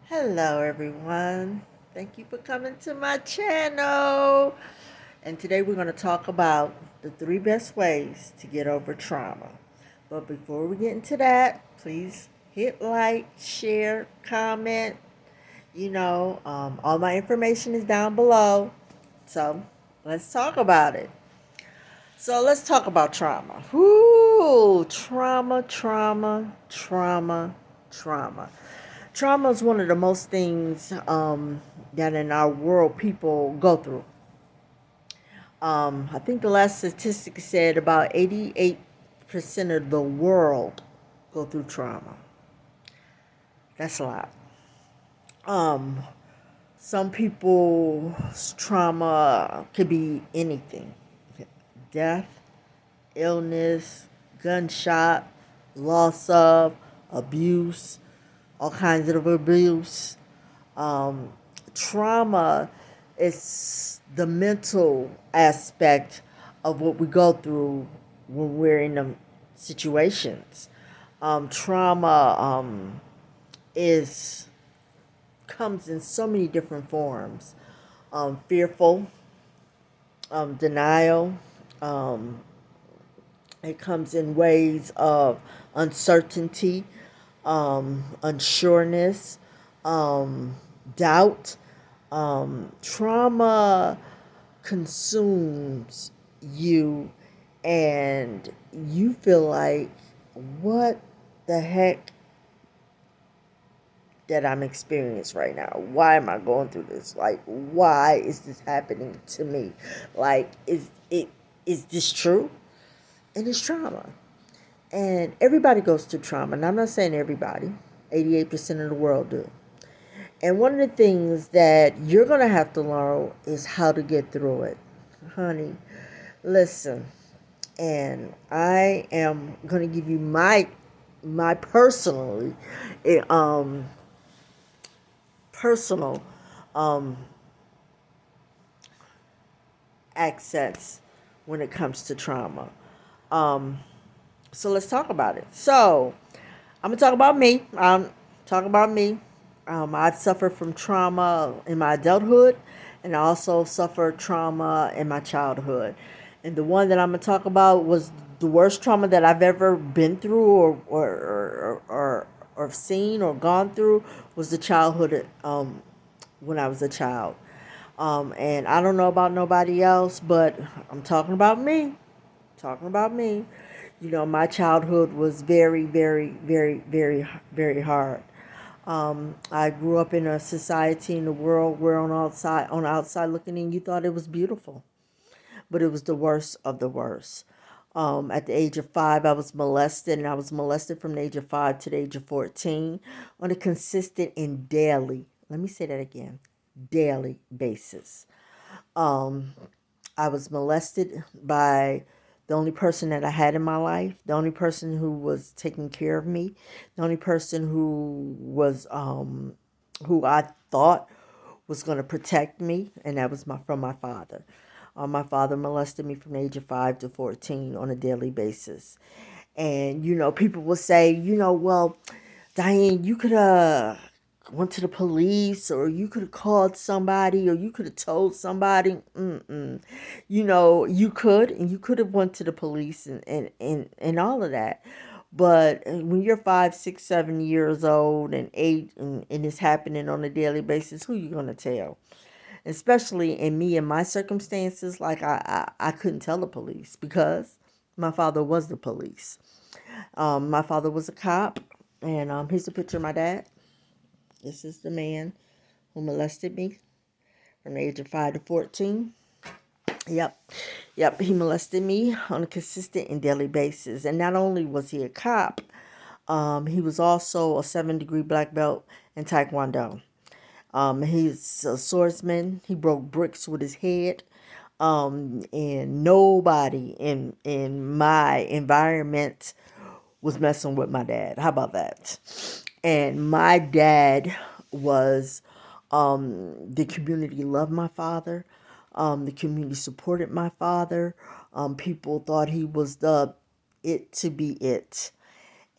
Hello, everyone. Thank you for coming to my channel. And today we're going to talk about the 3 best ways to get over trauma. But before we get into that, please hit like, share, comment. All my information is down below. So let's talk about it. So let's talk about trauma. Whoo, trauma, trauma, trauma, trauma. Trauma is one of the most things that in our world people go through. I think the last statistic said about 88% of the world go through trauma. That's a lot. Um, some people's trauma could be anything: death, illness, gunshot, loss of, abuse, all kinds of abuse. Um, Trauma is the mental aspect of what we go through when we're in them situations. Trauma is comes in so many different forms. Fearful, denial. Um, it comes in ways of uncertainty, unsureness, doubt. Trauma consumes you, and you feel like, what the heck that I'm experiencing right now? Why am I going through this? Like, why is this happening to me? Like, is this true? And it's trauma. And everybody goes through trauma. And I'm not saying everybody. 88% of the world do. And one of the things that you're going to have to learn is how to get through it. Honey, listen. And I am going to give you my personal um accents when it comes to trauma. Um so let's talk about it. So, I'm going to talk about me. Talk about me. I've suffered from trauma in my adulthood, and I also suffered trauma in my childhood. And the one that I'm going to talk about was the worst trauma that I've ever been through or seen or gone through was the childhood when I was a child. And I don't know about nobody else, but I'm talking about me. Talking about me. My childhood was very, very, very, very, very hard. I grew up in a society in the world where on the outside looking in, you thought it was beautiful, but it was the worst of the worst. At the age of 5, I was molested, and I was molested from the age of 5 to the age of 14 on a consistent and daily, let me say that again, daily basis. Um, I was molested by the only person that I had in my life, the only person who was taking care of me, the only person who I thought was going to protect me, and that was from my father. My father molested me from the age of 5 to 14 on a daily basis. And, people will say, well, Diane, you could have went to the police, or you could have called somebody, or you could have told somebody. You could, and you could have went to the police and all of that. But when you're 5, 6, 7 years old and 8, and it's happening on a daily basis, who you gonna tell? Especially in me and my circumstances, like I couldn't tell the police because my father was the police. My father was a cop, and here's a picture of my dad. This is the man who molested me from the age of 5 to 14. Yep. Yep. He molested me on a consistent and daily basis. And not only was he a cop, he was also a 7-degree black belt in Taekwondo. He's a swordsman. He broke bricks with his head. And nobody in my environment was messing with my dad. How about that? And my dad was, the community loved my father. The community supported my father. People thought he was the it to be it.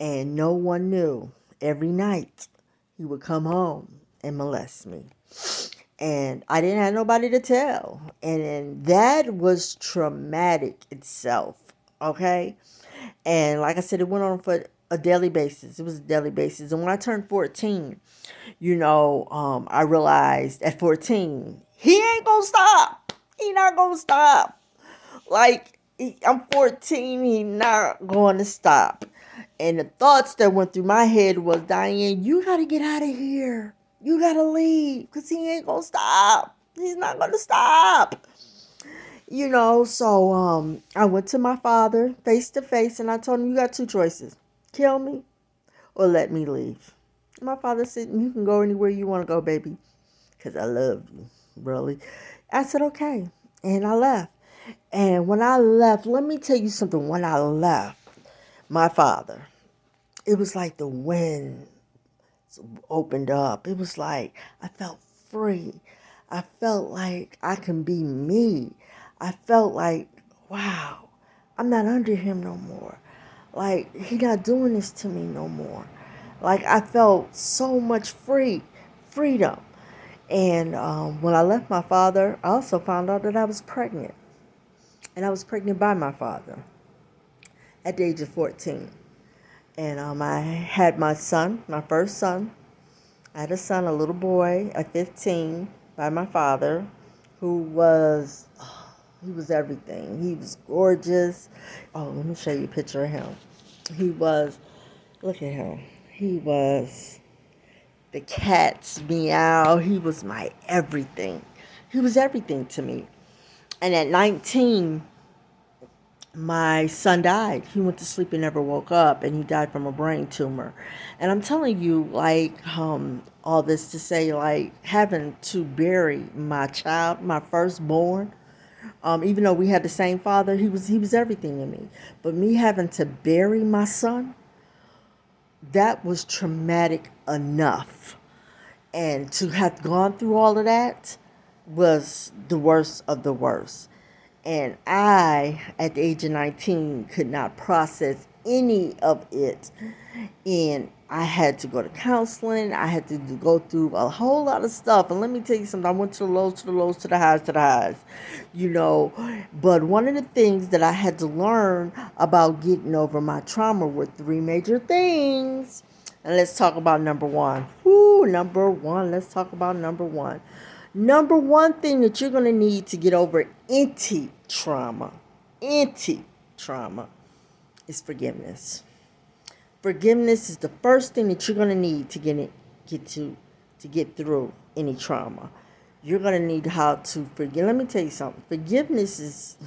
And no one knew. Every night he would come home and molest me. And I didn't have nobody to tell. And that was traumatic itself. Okay? And like I said, it went on for a daily basis. It was a daily basis. And when I turned 14, I realized at 14, he ain't gonna stop. He not gonna stop. Like, I'm 14, he not going to stop. And the thoughts that went through my head was, Diane, you got to get out of here. You got to leave because he ain't going to stop. He's not going to stop. I went to my father face to face and I told him, you got two choices. Kill me or let me leave. My father said, you can go anywhere you want to go, baby, because I love you, really. I said, okay. And I left. And when I left, let me tell you something. When I left my father, it was like the wind opened up. It was like I felt free. I felt like I can be me. I felt like, wow, I'm not under him no more. Like, he not doing this to me no more. Like, I felt so much freedom. And when I left my father, I also found out that I was pregnant. And I was pregnant by my father at the age of 14. And I had my son, my first son. I had a son, a little boy at 15 by my father, who was, he was everything. He was gorgeous. Oh, let me show you a picture of him. He was, look at him. He was the cat's meow. He was my everything. He was everything to me. And at 19, my son died. He went to sleep and never woke up, and he died from a brain tumor. And I'm telling you, all this to say, like, having to bury my child, my firstborn, even though we had the same father, he was everything to me. But me having to bury my son, that was traumatic enough. And to have gone through all of that was the worst of the worst. And I, at the age of 19, could not process any of it. And I had to go to counseling. I had to go through a whole lot of stuff. And let me tell you something. I went to the lows, to the lows, to the highs, to the highs. But one of the things that I had to learn about getting over my trauma were three major things. And let's talk about number one. Number one. Let's talk about number one. Number one thing that you're going to need to get over anti-trauma is forgiveness. Forgiveness is the first thing that you're going to need to get through any trauma. You're going to need how to forgive. Let me tell you something. Forgiveness is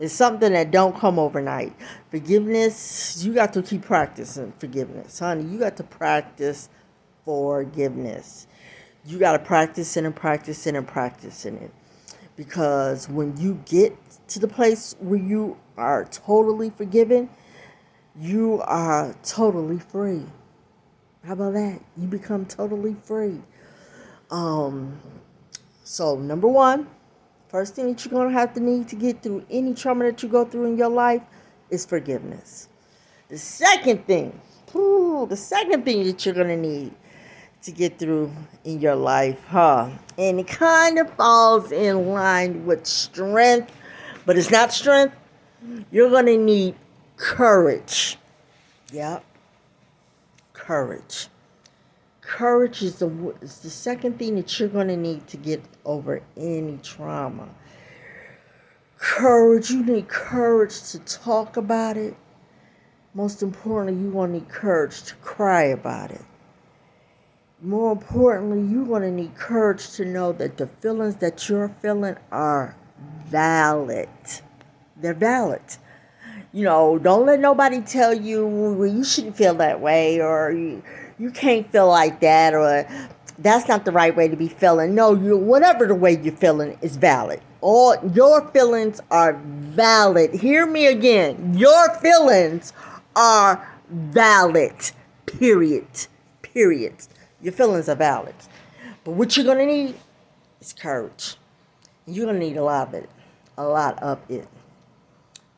something that don't come overnight. Forgiveness, you got to keep practicing forgiveness, honey. You got to practice forgiveness. You got to practice it and practice it and practice it. Because when you get to the place where you are totally forgiven, you are totally free. How about that? You become totally free. So number one, first thing that you're going to have to need to get through any trauma that you go through in your life is forgiveness. The second thing that you're going to need to get through in your life, and it kind of falls in line with strength, but it's not strength. You're going to need courage. Yep. Courage. Courage is the second thing that you're going to need to get over any trauma. Courage. You need courage to talk about it. Most importantly, you want to need courage to cry about it. More importantly, you're going to need courage to know that the feelings that you're feeling are valid. They're valid. Don't let nobody tell you, well, you shouldn't feel that way, or you can't feel like that, or that's not the right way to be feeling. No, whatever the way you're feeling is valid. All your feelings are valid. Hear me again. Your feelings are valid. Period. Your feelings are valid. But what you're going to need is courage. You're going to need a lot of it.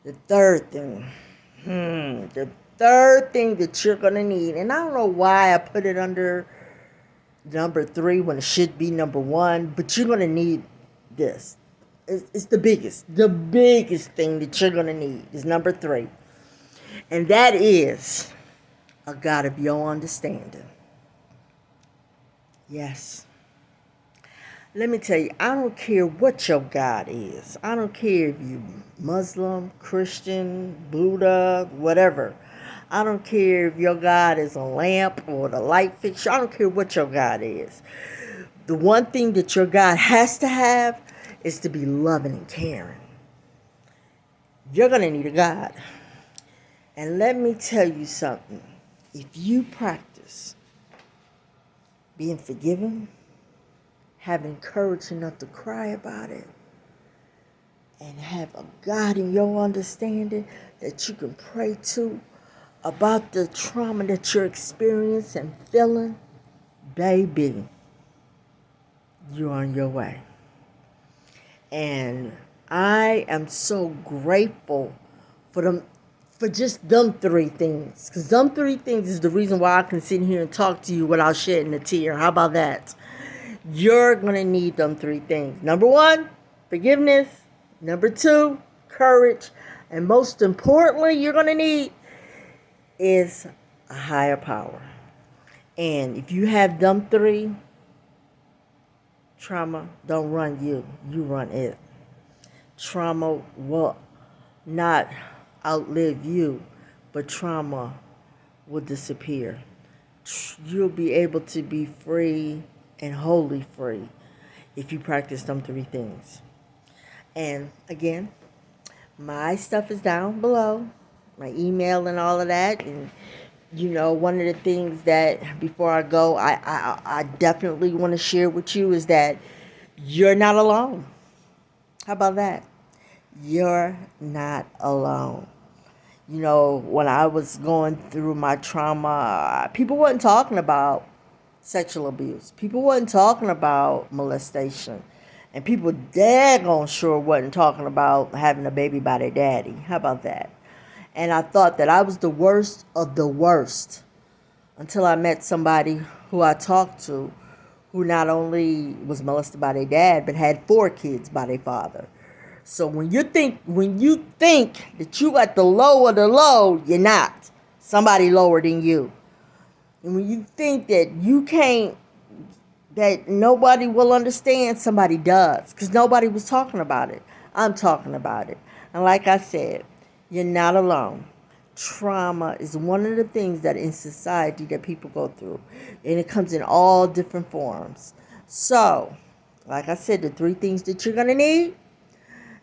The third thing that you're going to need, and I don't know why I put it under number 3 when it should be number 1. But you're going to need this. It's the biggest thing that you're going to need is number 3. And that is a God of your understanding. Yes. Let me tell you, I don't care what your God is. I don't care if you Muslim, Christian, Buddha, whatever. I don't care if your God is a lamp or the light fixture. I don't care what your God is. The one thing that your God has to have is to be loving and caring. You're going to need a God. And let me tell you something. If you practice being forgiven, having courage enough to cry about it, and have a God in your understanding that you can pray to about the trauma that you're experiencing and feeling, baby, you're on your way. And I am so grateful for just them 3 things. Because them 3 things is the reason why I can sit here and talk to you without shedding a tear. How about that? You're going to need them 3 things. Number 1, forgiveness. Number 2, courage. And most importantly, you're going to need is a higher power. And if you have them 3, trauma don't run you. You run it. Trauma will not outlive you, but trauma will disappear. You'll be able to be free and wholly free if you practice them 3 things. And again, my stuff is down below, my email and all of that. And one of the things that before I go, I definitely want to share with you is that you're not alone. How about that? You're not alone. When I was going through my trauma, people weren't talking about sexual abuse. People wasn't talking about molestation. And people daggone sure wasn't talking about having a baby by their daddy. How about that? And I thought that I was the worst of the worst until I met somebody who I talked to who not only was molested by their dad, but had 4 kids by their father. So when you think that you at the low of the low, you're not. Somebody lower than you. And when you think that you can't, that nobody will understand, somebody does. Because nobody was talking about it. I'm talking about it. And like I said, you're not alone. Trauma is one of the things that in society that people go through. And it comes in all different forms. So, like I said, the 3 things that you're going to need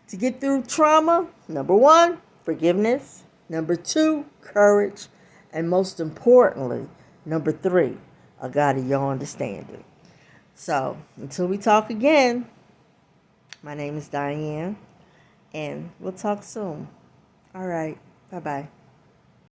to get through trauma. Number 1, forgiveness. Number 2, courage. And most importantly, number 3, a God of your understanding. So, until we talk again, my name is Diane, and we'll talk soon. All right. Bye-bye.